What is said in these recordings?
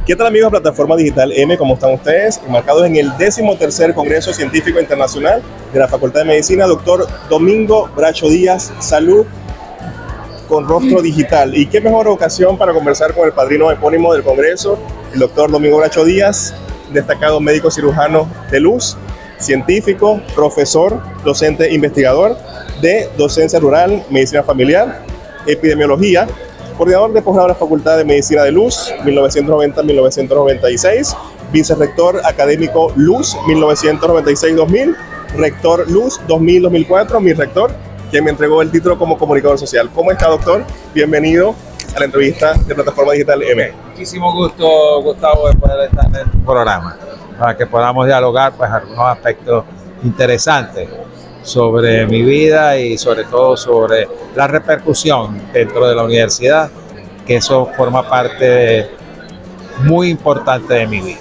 ¿Qué tal, amigos de Plataforma Digital M? ¿Cómo están ustedes? Enmarcados en el 13º Congreso Científico Internacional de la Facultad de Medicina, doctor Domingo Bracho Díaz, salud con rostro digital. Y qué mejor ocasión para conversar con el padrino epónimo del Congreso, el doctor Domingo Bracho Díaz, destacado médico cirujano de luz, científico, profesor, docente investigador de docencia rural, medicina familiar, epidemiología, coordinador de posgrado de la Facultad de Medicina de Luz, 1990-1996, vicerrector académico Luz, 1996-2000, rector Luz, 2000-2004, mi rector, quien me entregó el título como comunicador social. ¿Cómo está, doctor? Bienvenido a la entrevista de Plataforma Digital M. Muchísimo gusto, Gustavo, de poder estar en el programa, para que podamos dialogar pues algunos aspectos interesantes sobre mi vida y sobre todo sobre la repercusión dentro de la universidad, que eso forma parte muy importante de mi vida.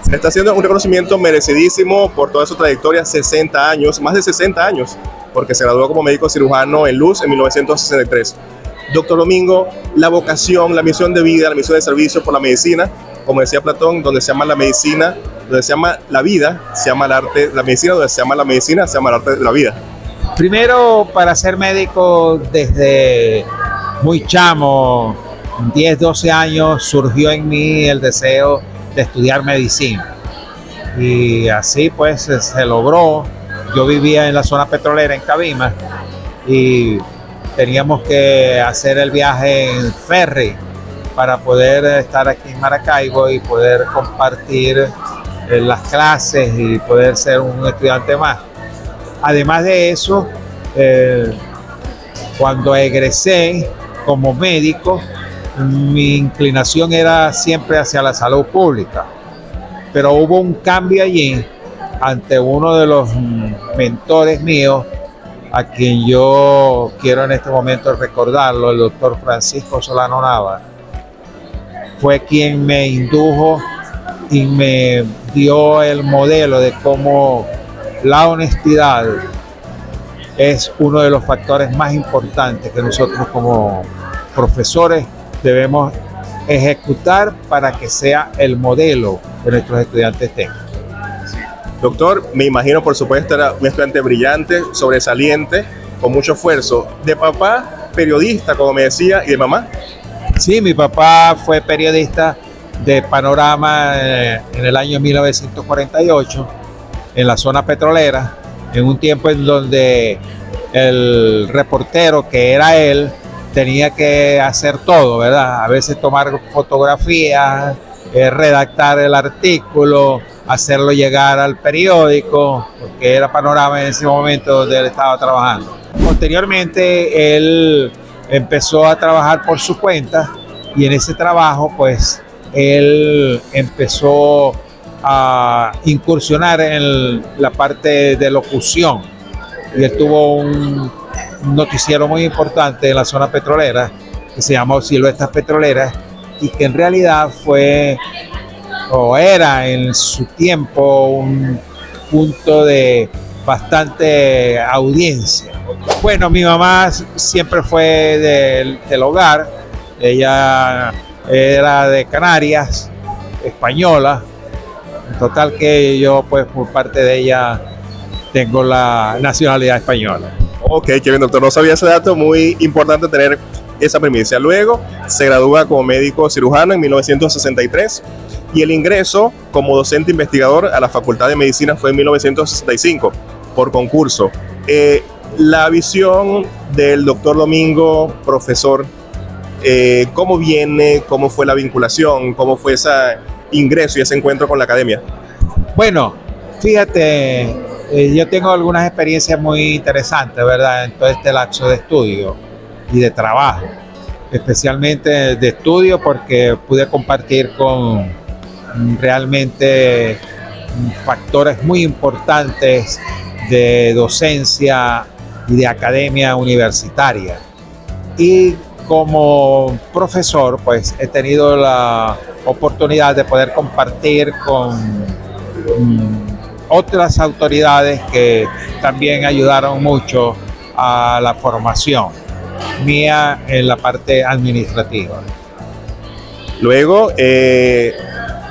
Se le está haciendo un reconocimiento merecidísimo por toda su trayectoria, 60 años, más de 60 años, porque se graduó como médico cirujano en Luz en 1963. Doctor Domingo, la vocación, la misión de vida, la misión de servicio por la medicina, como decía Platón, donde se llama la medicina, donde se llama la vida, se llama el arte, la medicina, donde se llama la medicina, se llama el arte de la vida. Primero, para ser médico desde muy chamo, 10, 12 años, surgió en mí el deseo de estudiar medicina. Y así pues se logró. Yo vivía en la zona petrolera en Cabima y teníamos que hacer el viaje en ferry para poder estar aquí en Maracaibo y poder compartir las clases y poder ser un estudiante más. Además de eso, cuando egresé como médico, mi inclinación era siempre hacia la salud pública, pero hubo un cambio allí ante uno de los mentores míos, a quien yo quiero en este momento recordarlo, el doctor Francisco Solano Nava. Fue quien me indujo y me dio el modelo de cómo la honestidad es uno de los factores más importantes que nosotros como profesores debemos ejecutar para que sea el modelo que nuestros estudiantes tengan. Doctor, me imagino, por supuesto, era un estudiante brillante, sobresaliente, con mucho esfuerzo. De papá, periodista, como me decía, y de mamá. Sí, mi papá fue periodista de Panorama en el año 1948, en la zona petrolera, en un tiempo en donde el reportero, que era él, tenía que hacer todo, ¿verdad? A veces tomar fotografías, redactar el artículo, hacerlo llegar al periódico, porque era Panorama en ese momento donde él estaba trabajando. Posteriormente, él empezó a trabajar por su cuenta y en ese trabajo, pues, él empezó a incursionar en la parte de locución y él tuvo un noticiero muy importante en la zona petrolera que se llamó Siluetas Petroleras y que en realidad fue o era en su tiempo un punto de bastante audiencia. Bueno, mi mamá siempre fue del hogar, ella era de Canarias, española, en total que yo pues por parte de ella tengo la nacionalidad española. Ok, qué bien, doctor, no sabía ese dato, muy importante tener esa primicia. Luego se gradúa como médico cirujano en 1963 y el ingreso como docente investigador a la Facultad de Medicina fue en 1965 por concurso. La visión del doctor Domingo, profesor, ¿cómo viene? ¿Cómo fue la vinculación? ¿Cómo fue ese ingreso y ese encuentro con la academia? Bueno, fíjate, yo tengo algunas experiencias muy interesantes, ¿verdad? En todo este lapso de estudio y de trabajo, especialmente de estudio porque pude compartir con realmente factores muy importantes de docencia y de academia universitaria. Y como profesor, pues he tenido la oportunidad de poder compartir con otras autoridades que también ayudaron mucho a la formación mía en la parte administrativa. Luego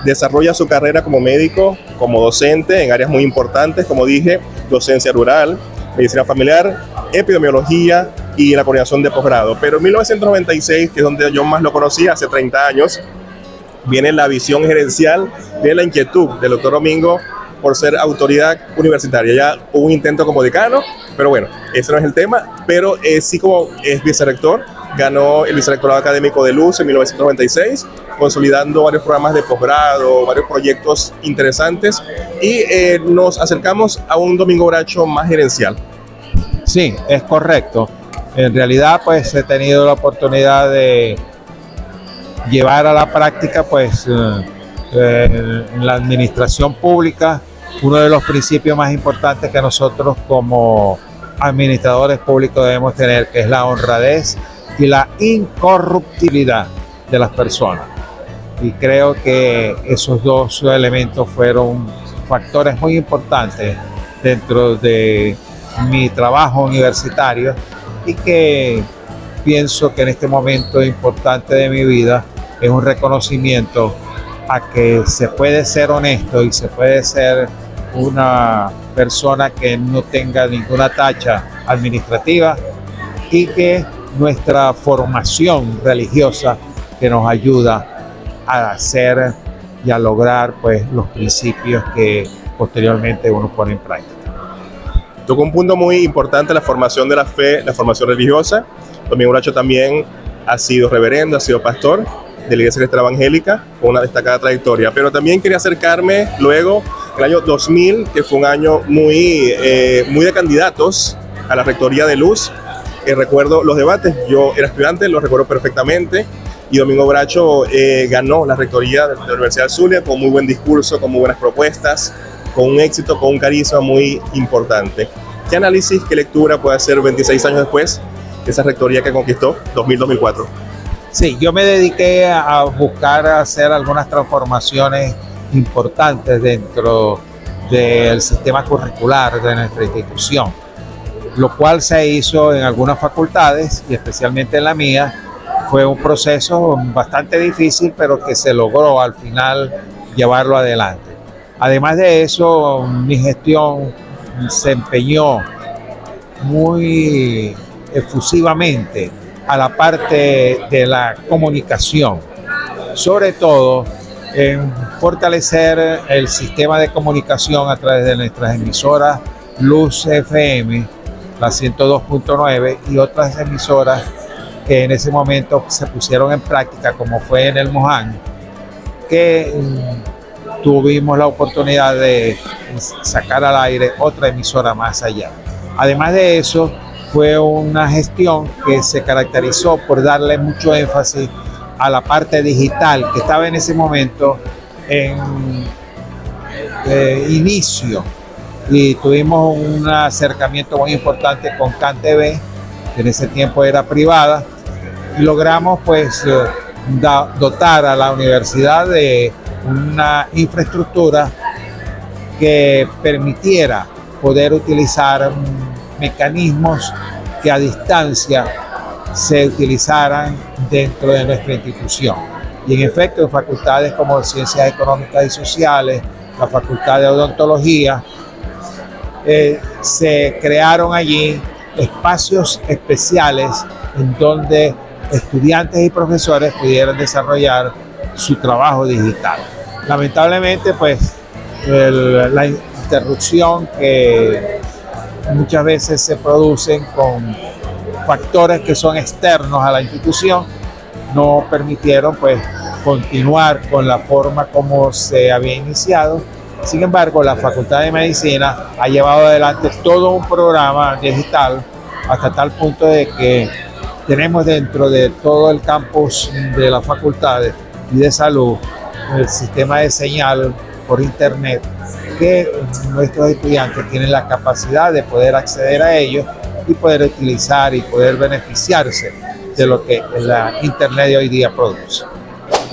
desarrolla su carrera como médico, como docente en áreas muy importantes, como dije, docencia rural, medicina familiar, epidemiología y la coordinación de posgrado. Pero en 1996, que es donde yo más lo conocí, hace 30 años, viene la visión gerencial, viene la inquietud del doctor Domingo por ser autoridad universitaria. Ya hubo un intento como decano, pero bueno, ese no es el tema, pero sí como es vicerrector, ganó el vicerrectorado académico de Luz en 1996, consolidando varios programas de posgrado, varios proyectos interesantes, y nos acercamos a un Domingo Bracho más gerencial. Sí, es correcto. En realidad, pues he tenido la oportunidad de llevar a la práctica, pues, en la administración pública, uno de los principios más importantes que nosotros como administradores públicos debemos tener, que es la honradez y la incorruptibilidad de las personas. Y creo que esos dos elementos fueron factores muy importantes dentro de mi trabajo universitario, y que pienso que en este momento importante de mi vida es un reconocimiento a que se puede ser honesto y se puede ser una persona que no tenga ninguna tacha administrativa, y que nuestra formación religiosa que nos ayuda a hacer y a lograr, pues, los principios que posteriormente uno pone en práctica. Tocó un punto muy importante, la formación de la fe, la formación religiosa. Domingo Bracho también ha sido reverendo, ha sido pastor de la Iglesia Cristiana Evangélica, con una destacada trayectoria. Pero también quería acercarme luego, el año 2000, que fue un año muy de candidatos a la Rectoría de Luz. Recuerdo los debates, yo era estudiante, lo recuerdo perfectamente, y Domingo Bracho ganó la Rectoría de la Universidad del Zulia con muy buen discurso, con muy buenas propuestas, con un éxito, con un carisma muy importante. ¿Qué análisis, qué lectura puede hacer 26 años después de esa rectoría que conquistó 2000-2004? Sí, yo me dediqué a buscar hacer algunas transformaciones importantes dentro del sistema curricular de nuestra institución, lo cual se hizo en algunas facultades y especialmente en la mía. Fue un proceso bastante difícil, pero que se logró al final llevarlo adelante. Además de eso, mi gestión se empeñó muy efusivamente a la parte de la comunicación, sobre todo en fortalecer el sistema de comunicación a través de nuestras emisoras Luz FM, la 102.9, y otras emisoras que en ese momento se pusieron en práctica, como fue en el Moján, que tuvimos la oportunidad de sacar al aire otra emisora más allá. Además de eso, fue una gestión que se caracterizó por darle mucho énfasis a la parte digital, que estaba en ese momento en inicio, y tuvimos un acercamiento muy importante con CanTV, que en ese tiempo era privada, y logramos, pues, dotar a la universidad de una infraestructura que permitiera poder utilizar mecanismos que a distancia se utilizaran dentro de nuestra institución. Y en efecto, en facultades como Ciencias Económicas y Sociales, la Facultad de Odontología, se crearon allí espacios especiales en donde estudiantes y profesores pudieran desarrollar su trabajo digital. Lamentablemente, pues, la interrupción que muchas veces se producen con factores que son externos a la institución no permitieron, pues, continuar con la forma como se había iniciado. Sin embargo, la Facultad de Medicina ha llevado adelante todo un programa digital hasta tal punto de que tenemos dentro de todo el campus de las facultades y de salud el sistema de señal por internet, que nuestros estudiantes tienen la capacidad de poder acceder a ellos y poder utilizar y poder beneficiarse de lo que la internet de hoy día produce.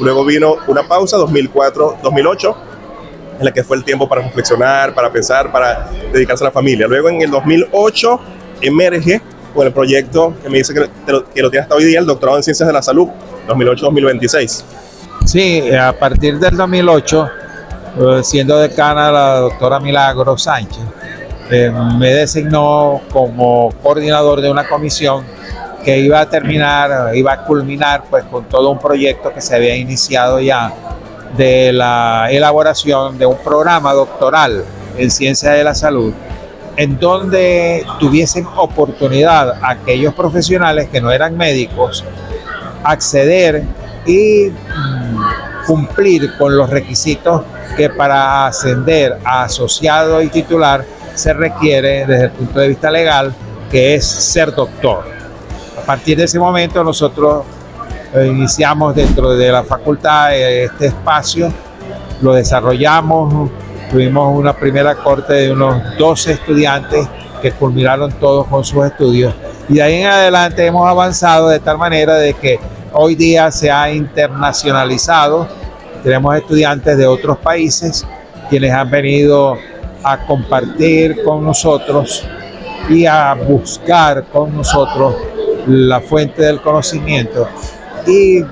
Luego vino una pausa, 2004-2008, en la que fue el tiempo para reflexionar, para pensar, para dedicarse a la familia. Luego en el 2008 emerge con el proyecto que me dice que lo tiene hasta hoy día, el doctorado en Ciencias de la Salud, 2008-2026. Sí, a partir del 2008, siendo decana la doctora Milagro Sánchez, me designó como coordinador de una comisión que iba a culminar pues con todo un proyecto que se había iniciado ya de la elaboración de un programa doctoral en ciencia de la salud, en donde tuviesen oportunidad aquellos profesionales que no eran médicos acceder y cumplir con los requisitos que para ascender a asociado y titular se requiere desde el punto de vista legal, que es ser doctor. A partir de ese momento nosotros iniciamos dentro de la facultad este espacio, lo desarrollamos, tuvimos una primera corte de unos 12 estudiantes que culminaron todos con sus estudios, y de ahí en adelante hemos avanzado de tal manera de que hoy día se ha internacionalizado. Tenemos estudiantes de otros países quienes han venido a compartir con nosotros y a buscar con nosotros la fuente del conocimiento, y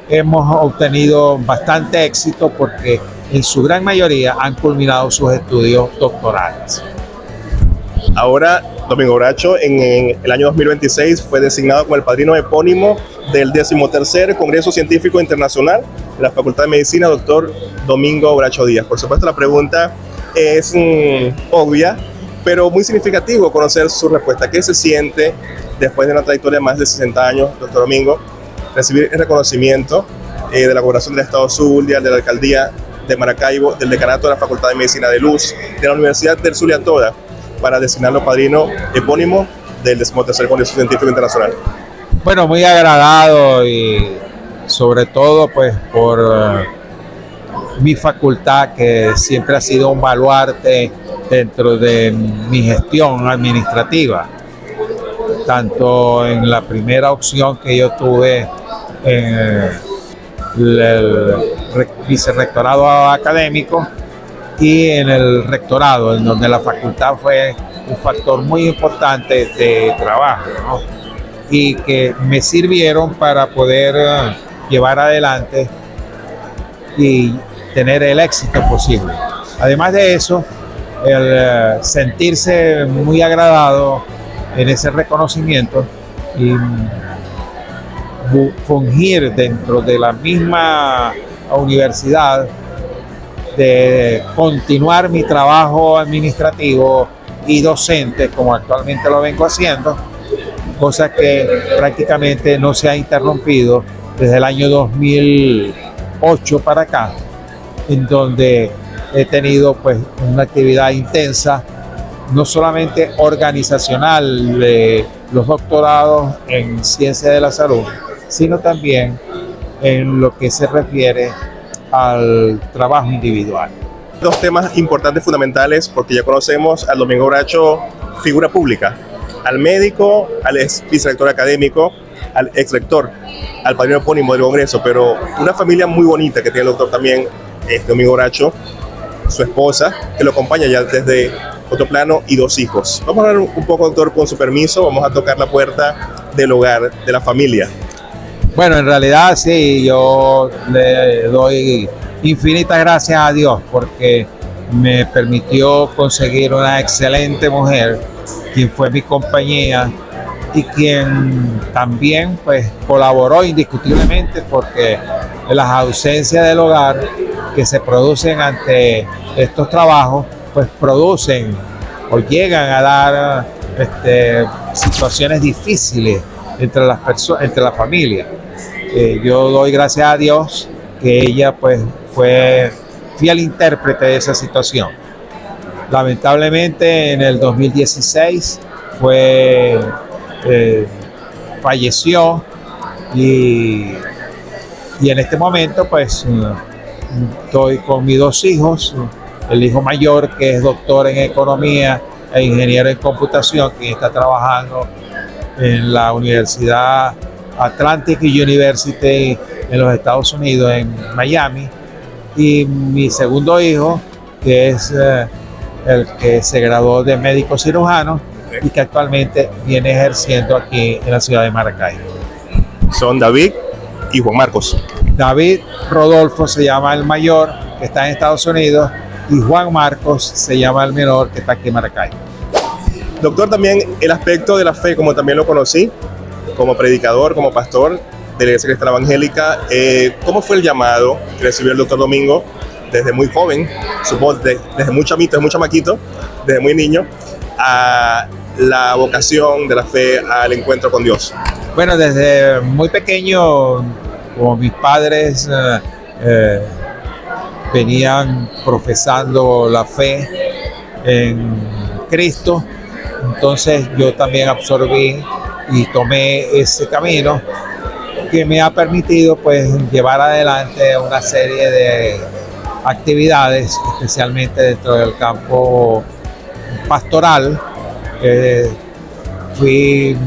hemos obtenido bastante éxito porque en su gran mayoría han culminado sus estudios doctorales. Ahora, Domingo Bracho, en el año 2026 fue designado como el padrino epónimo del 13º Congreso Científico Internacional de la Facultad de Medicina, doctor Domingo Bracho Díaz. Por supuesto, la pregunta es obvia, pero muy significativo conocer su respuesta. ¿Qué se siente después de una trayectoria de más de 60 años, doctor Domingo, recibir el reconocimiento de la Gobernación del Estado Zulia, de la Alcaldía de Maracaibo, del Decanato de la Facultad de Medicina de Luz, de la Universidad del Zulia toda, para designarlo padrino epónimo del 13º Congreso Científico Internacional? Bueno, muy agradado, y sobre todo pues por mi facultad, que siempre ha sido un baluarte dentro de mi gestión administrativa, tanto en la primera opción que yo tuve en el vicerrectorado académico y en el rectorado, en donde la facultad fue un factor muy importante de trabajo, ¿no? Y que me sirvieron para poder llevar adelante y tener el éxito posible. Además de eso, el sentirse muy agradado en ese reconocimiento y fungir dentro de la misma universidad, de continuar mi trabajo administrativo y docente como actualmente lo vengo haciendo, cosa que prácticamente no se ha interrumpido desde el año 2008 para acá, en donde he tenido pues una actividad intensa, no solamente organizacional de los doctorados en ciencia de la salud, sino también en lo que se refiere al trabajo individual. Dos temas importantes, fundamentales, porque ya conocemos al Domingo Bracho, figura pública, al médico, al ex vicerrector académico, al ex rector, al padrino epónimo del Congreso, pero una familia muy bonita que tiene el doctor también, Domingo Bracho, su esposa, que lo acompaña ya desde otro plano, y dos hijos. Vamos a hablar un poco, doctor, con su permiso, vamos a tocar la puerta del hogar, de la familia. Bueno, en realidad sí, yo le doy infinitas gracias a Dios porque me permitió conseguir una excelente mujer, quien fue mi compañía y quien también pues colaboró indiscutiblemente, porque las ausencias del hogar que se producen ante estos trabajos pues producen o llegan a dar situaciones difíciles entre las personas, entre la familia. Yo doy gracias a Dios que ella pues fue fiel intérprete de esa situación. Lamentablemente en el 2016 falleció, y en este momento pues estoy con mis dos hijos, el hijo mayor, que es doctor en economía e ingeniero en computación, que está trabajando en la Universidad Atlantic University en los Estados Unidos, en Miami, y mi segundo hijo, que es el que se graduó de médico cirujano y que actualmente viene ejerciendo aquí en la ciudad de Maracaibo. Son David y Juan Marcos. David Rodolfo se llama el mayor, que está en Estados Unidos, y Juan Marcos se llama el menor, que está aquí en Maracaibo. Doctor, también el aspecto de la fe, como también lo conocí, como predicador, como pastor de la Iglesia Cristiana Evangélica, ¿cómo fue el llamado que recibió el doctor Domingo desde muy joven, supongo desde muy chamito, desde muy chamaquito, desde muy niño, a la vocación de la fe, al encuentro con Dios? Bueno, desde muy pequeño, como mis padres venían profesando la fe en Cristo, entonces yo también absorbí y tomé ese camino que me ha permitido pues llevar adelante una serie de actividades, especialmente dentro del campo pastoral. Fui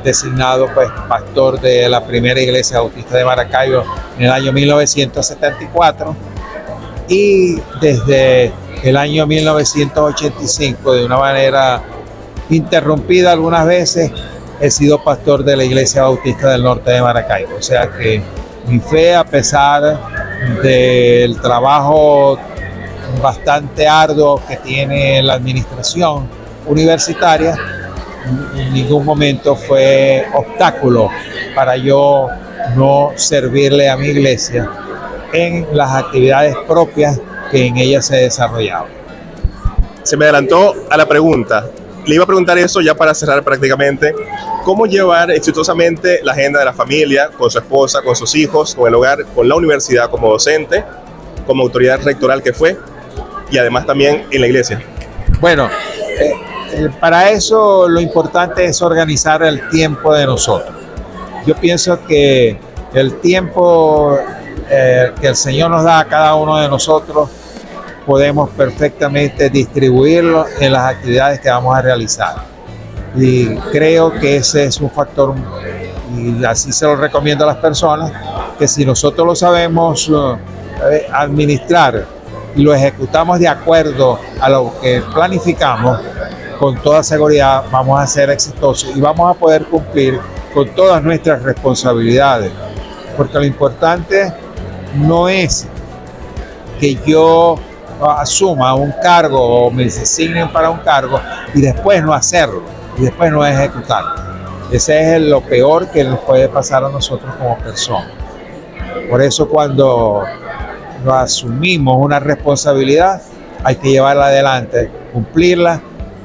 designado pues pastor de la primera iglesia bautista de Maracaibo en el año 1974 y desde el año 1985, de una manera interrumpida algunas veces, he sido pastor de la iglesia bautista del norte de Maracaibo. O sea que mi fe, a pesar del trabajo bastante arduo que tiene la administración universitaria, en ningún momento fue obstáculo para yo no servirle a mi iglesia en las actividades propias que en ella se desarrollaban. Se me adelantó a la pregunta. Le iba a preguntar eso ya para cerrar prácticamente. ¿Cómo llevar exitosamente la agenda de la familia, con su esposa, con sus hijos, con el hogar, con la universidad como docente, como autoridad rectoral que fue, y además también en la iglesia? Bueno, para eso lo importante es organizar el tiempo de nosotros. Yo pienso que el tiempo que el Señor nos da a cada uno de nosotros podemos perfectamente distribuirlo en las actividades que vamos a realizar. Y creo que ese es un factor, y así se lo recomiendo a las personas, que si nosotros lo sabemos administrar y lo ejecutamos de acuerdo a lo que planificamos, con toda seguridad vamos a ser exitosos y vamos a poder cumplir con todas nuestras responsabilidades. Porque lo importante no es que yo asuma un cargo o me designen para un cargo y después no hacerlo, y después no ejecutarlo. Ese es lo peor que nos puede pasar a nosotros como personas. Por eso cuando asumimos una responsabilidad hay que llevarla adelante, cumplirla,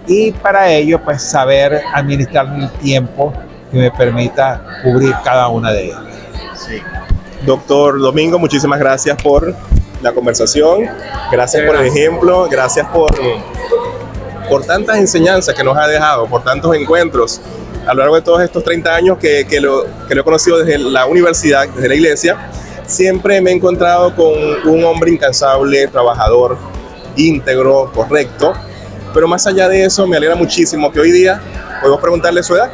y para ello pues saber administrar el tiempo que me permita cubrir cada una de ellas. Sí. Doctor Domingo, muchísimas gracias por la conversación, gracias por el ejemplo, gracias por tantas enseñanzas que nos ha dejado, por tantos encuentros a lo largo de todos estos 30 años que lo he conocido desde la universidad, desde la iglesia. Siempre me he encontrado con un hombre incansable, trabajador, íntegro, correcto, pero más allá de eso me alegra muchísimo que hoy día, ¿podemos preguntarle su edad?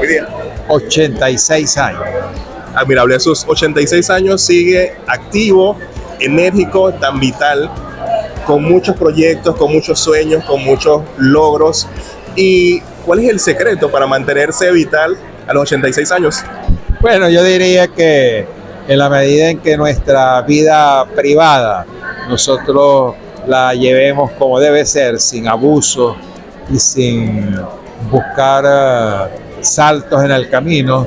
Hoy día 86 años. Admirable, a sus 86 años sigue activo, enérgico, tan vital, con muchos proyectos, con muchos sueños, con muchos logros. ¿Y cuál es el secreto para mantenerse vital a los 86 años? Bueno, yo diría que en la medida en que nuestra vida privada nosotros la llevemos como debe ser, sin abuso y sin buscar saltos en el camino,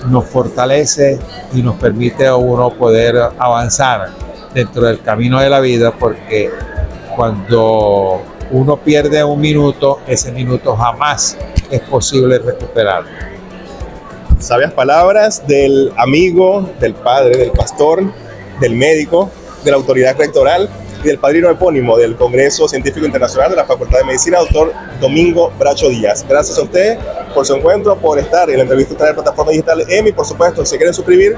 nos fortalece y nos permite a uno poder avanzar dentro del camino de la vida, porque cuando uno pierde un minuto, ese minuto jamás es posible recuperarlo. Sabias palabras del amigo, del padre, del pastor, del médico, de la autoridad rectoral y del padrino epónimo del Congreso Científico Internacional de la Facultad de Medicina, doctor Domingo Bracho Díaz. Gracias a usted por su encuentro, por estar en la entrevista de la plataforma digital EMI. Por supuesto, si quieren suscribir,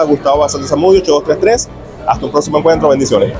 @Gustavo Basaldez Zamudio 8233. Hasta un próximo encuentro. Bendiciones.